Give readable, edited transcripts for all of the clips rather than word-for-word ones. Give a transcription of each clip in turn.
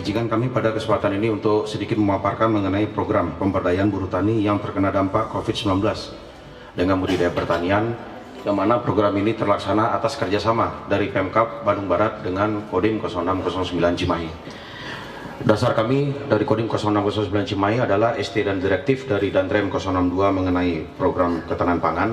Izinkan kami pada kesempatan ini untuk sedikit memaparkan mengenai program pemberdayaan buruh tani yang terkena dampak COVID-19 dengan budidaya pertanian, yang mana program ini terlaksana atas kerjasama dari Pemkab Bandung Barat dengan Kodim 0609 Cimahi. Dasar kami dari Kodim 0609 Cimahi adalah ST dan direktif dari Danrem 062 mengenai program ketahanan pangan,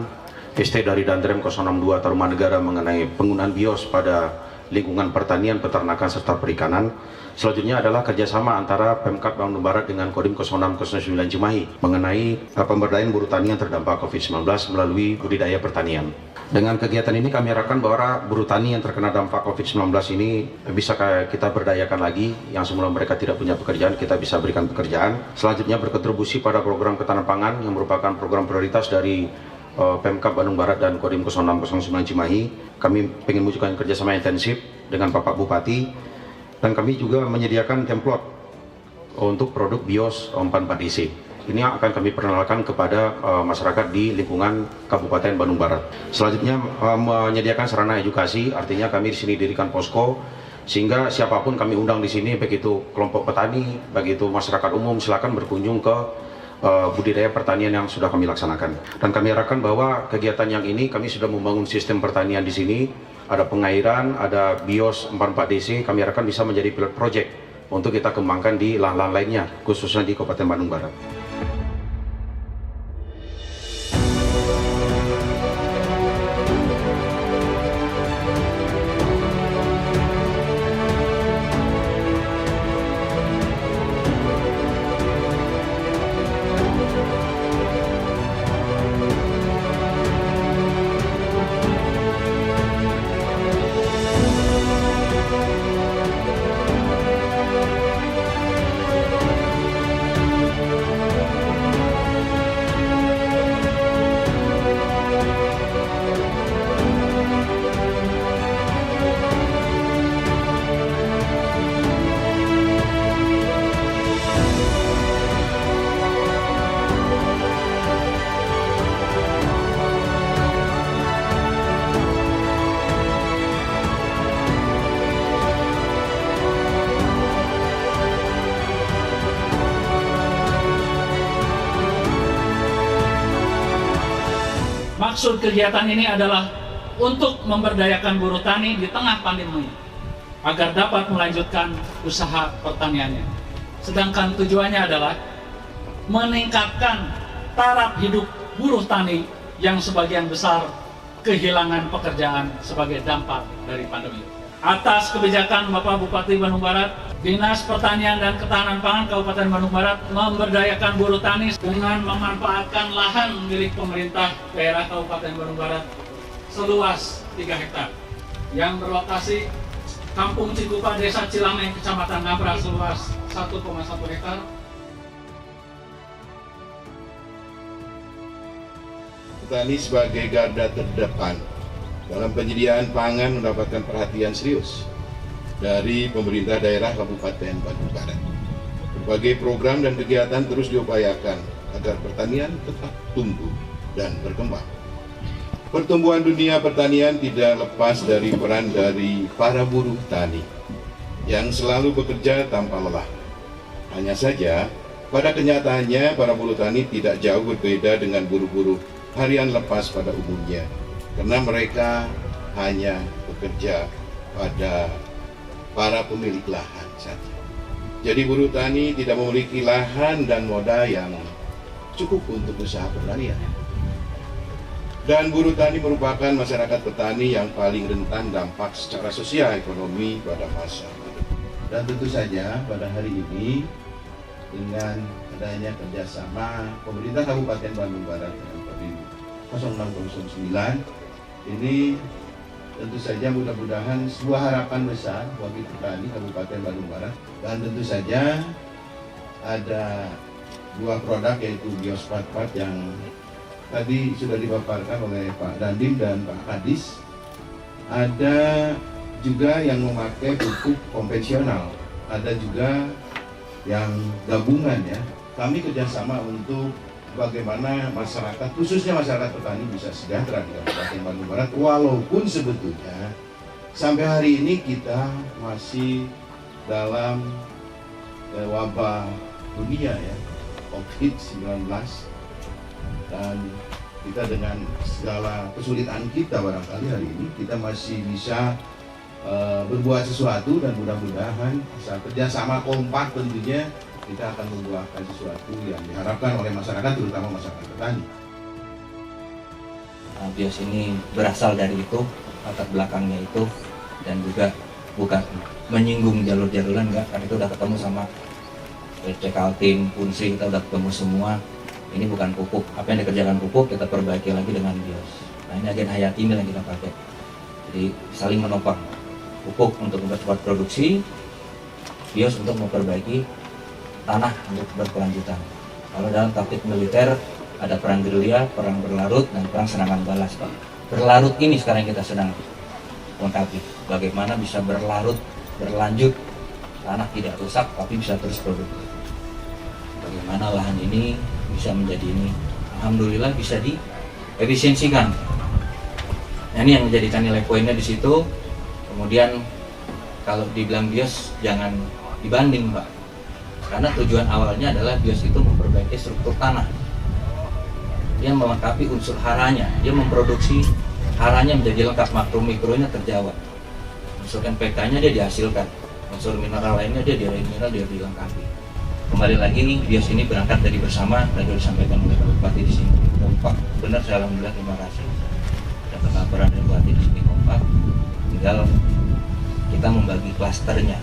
ST dari Danrem 062 Tarumanegara mengenai penggunaan BIOS pada lingkungan pertanian, peternakan, serta perikanan. Selanjutnya adalah kerjasama antara Pemkab Bandung Barat dengan Kodim 0609 Cimahi mengenai pemberdayaan buruh tani yang terdampak COVID-19 melalui budidaya pertanian. Dengan kegiatan ini kami harapkan bahwa buruh tani yang terkena dampak COVID-19 ini bisa kita berdayakan lagi, yang semula mereka tidak punya pekerjaan, kita bisa berikan pekerjaan. Selanjutnya berkontribusi pada program ketahanan pangan yang merupakan program prioritas dari Pemkab Bandung Barat dan Kodim 0609 Cimahi. Kami ingin menunjukkan kerjasama intensif dengan Bapak Bupati, dan kami juga menyediakan template untuk produk BIOS 44DC. Ini akan kami perkenalkan kepada masyarakat di lingkungan Kabupaten Bandung Barat. Selanjutnya menyediakan sarana edukasi, artinya kami di sini dirikan posko, sehingga siapapun kami undang di sini, begitu kelompok petani, begitu masyarakat umum, silakan berkunjung ke budidaya pertanian yang sudah kami laksanakan. Dan kami harapkan bahwa kegiatan yang ini kami sudah membangun sistem pertanian di sini, ada pengairan, ada BIOS 44DC, kami harapkan bisa menjadi pilot project untuk kita kembangkan di lahan-lahan lainnya, khususnya di Kabupaten Bandung Barat. Maksud kegiatan ini adalah untuk memberdayakan buruh tani di tengah pandemi agar dapat melanjutkan usaha pertaniannya. Sedangkan tujuannya adalah meningkatkan taraf hidup buruh tani yang sebagian besar kehilangan pekerjaan sebagai dampak dari pandemi. Atas kebijakan Bapak Bupati Bandung Barat, Dinas Pertanian dan Ketahanan Pangan Kabupaten Bandung Barat memberdayakan buruh tani dengan memanfaatkan lahan milik pemerintah daerah Kabupaten Bandung Barat seluas 3 hektar yang berlokasi Kampung Cikupa, Desa Cilameng, Kecamatan Ngabra seluas 1,1 hektar. Petani sebagai garda terdepan dalam penyediaan pangan mendapatkan perhatian serius dari pemerintah daerah Kabupaten Bandung Barat. Berbagai program dan kegiatan terus diupayakan agar pertanian tetap tumbuh dan berkembang. Pertumbuhan dunia pertanian tidak lepas dari peran dari para buruh tani yang selalu bekerja tanpa lelah. Hanya saja, pada kenyataannya para buruh tani tidak jauh berbeda dengan buruh-buruh harian lepas pada umumnya, karena mereka hanya bekerja pada para pemilik lahan saja. Jadi buruh tani tidak memiliki lahan dan modal yang cukup untuk usaha pertanian. Dan buruh tani merupakan masyarakat petani yang paling rentan dampak secara sosial ekonomi pada masa pandemi. Dan tentu saja pada hari ini dengan adanya kerjasama pemerintah Kabupaten Bandung Barat dengan Kodim 0609 ini tentu saja mudah-mudahan sebuah harapan besar bagi petani Kabupaten Bandung Barat. Dan tentu saja ada 2 produk yaitu BIOS 44 yang tadi sudah dipaparkan oleh Pak Dandim dan Pak Kadis. Ada juga yang memakai pupuk konvensional, ada juga yang gabungan ya. Kami kerjasama untuk bagaimana masyarakat, khususnya masyarakat petani bisa sejahtera di Kabupaten Bandung Barat, walaupun sebetulnya sampai hari ini kita masih dalam wabah dunia ya, COVID-19, dan kita dengan segala kesulitan kita barangkali hari ini kita masih bisa berbuat sesuatu, dan mudah-mudahan asal kerjasama kompak tentunya kita akan membuahkan sesuatu yang diharapkan oleh masyarakat, terutama masyarakat petani. BIOS ini berasal dari itu, latar belakangnya itu, dan juga bukan menyinggung jalur-jaluran, enggak, karena itu udah ketemu sama PC Kaltim, Unsri, kita udah ketemu semua. Ini bukan pupuk, apa yang dikerjakan pupuk kita perbaiki lagi dengan BIOS. Nah, ini agen hayati yang kita pakai, jadi saling menopang. Pupuk untuk mempercepat produksi, BIOS untuk memperbaiki tanah untuk berkelanjutan. Kalau dalam taktik militer ada perang gerilya, perang berlarut, dan perang serangan balas, Pak. Berlarut ini sekarang kita sedang lengkapi. Bagaimana bisa berlarut, berlanjut, tanah tidak rusak tapi bisa terus produktif. Bagaimana lahan ini bisa menjadi ini, alhamdulillah bisa diefisiensikan. Nah, ini yang menjadikan nilai poinnya di situ. Kemudian kalau dibilang BIOS jangan dibanding, Pak, karena tujuan awalnya adalah BIOS itu memperbaiki struktur tanah. Dia melengkapi unsur haranya, dia memproduksi haranya menjadi lengkap, makro mikronya terjawab. Unsur NPK-nya dia dihasilkan, unsur mineral lainnya dia dilengkapi. Kembali lagi nih, BIOS ini berangkat dari bersama, tadi disampaikan oleh Pak Bupati di sini, kompak. Benar, saya alhamdulillah terima kasih. Dapat laporan dari Bupati di sini kompak. Tinggal kita membagi klasternya,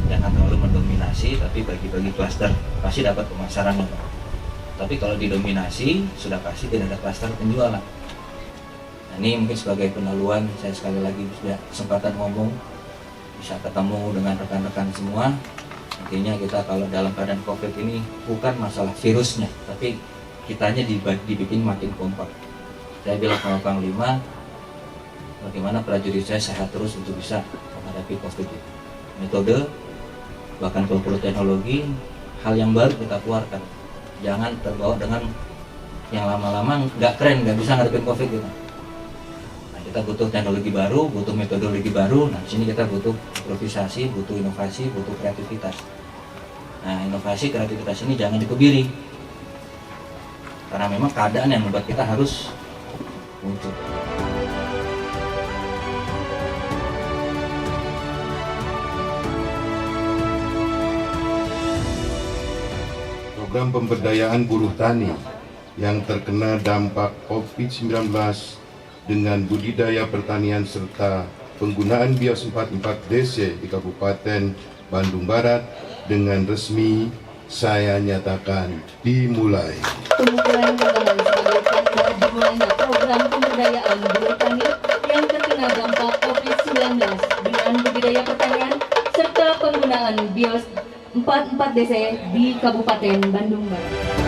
jangan terlalu mendominasi, tapi bagi-bagi klaster pasti dapat pemasarannya. Tapi kalau didominasi sudah pasti tidak ada klaster penjualan. Nah, ini mungkin sebagai penaluan, saya sekali lagi sudah kesempatan ngomong, bisa ketemu dengan rekan-rekan semua. Intinya kita kalau dalam keadaan COVID ini bukan masalah virusnya, tapi kitanya dibikin makin kompak. Saya bilang sama Panglima, bagaimana prajurit saya sehat terus untuk bisa menghadapi COVID itu. Metode, bahkan kalau perlu teknologi, hal yang baru kita keluarkan. Jangan terbawa dengan yang lama-lama nggak keren, nggak bisa ngadepin COVID gitu. Nah, kita butuh teknologi baru, butuh metodologi baru. Nah, di sini kita butuh improvisasi, butuh inovasi, butuh kreativitas. Nah, inovasi, kreativitas ini jangan dikebiri, karena memang keadaan yang membuat kita harus muncul. Program pemberdayaan buruh tani yang terkena dampak COVID-19 dengan budidaya pertanian serta penggunaan BIOS 44 DC di Kabupaten Bandung Barat dengan resmi saya nyatakan dimulai. Pengukuran kembali sebagai tanda dimulainya program pemberdayaan buruh tani yang terkena dampak COVID-19 dengan budidaya pertanian serta penggunaan BIOS 44 DC di Kabupaten Bandung Barat.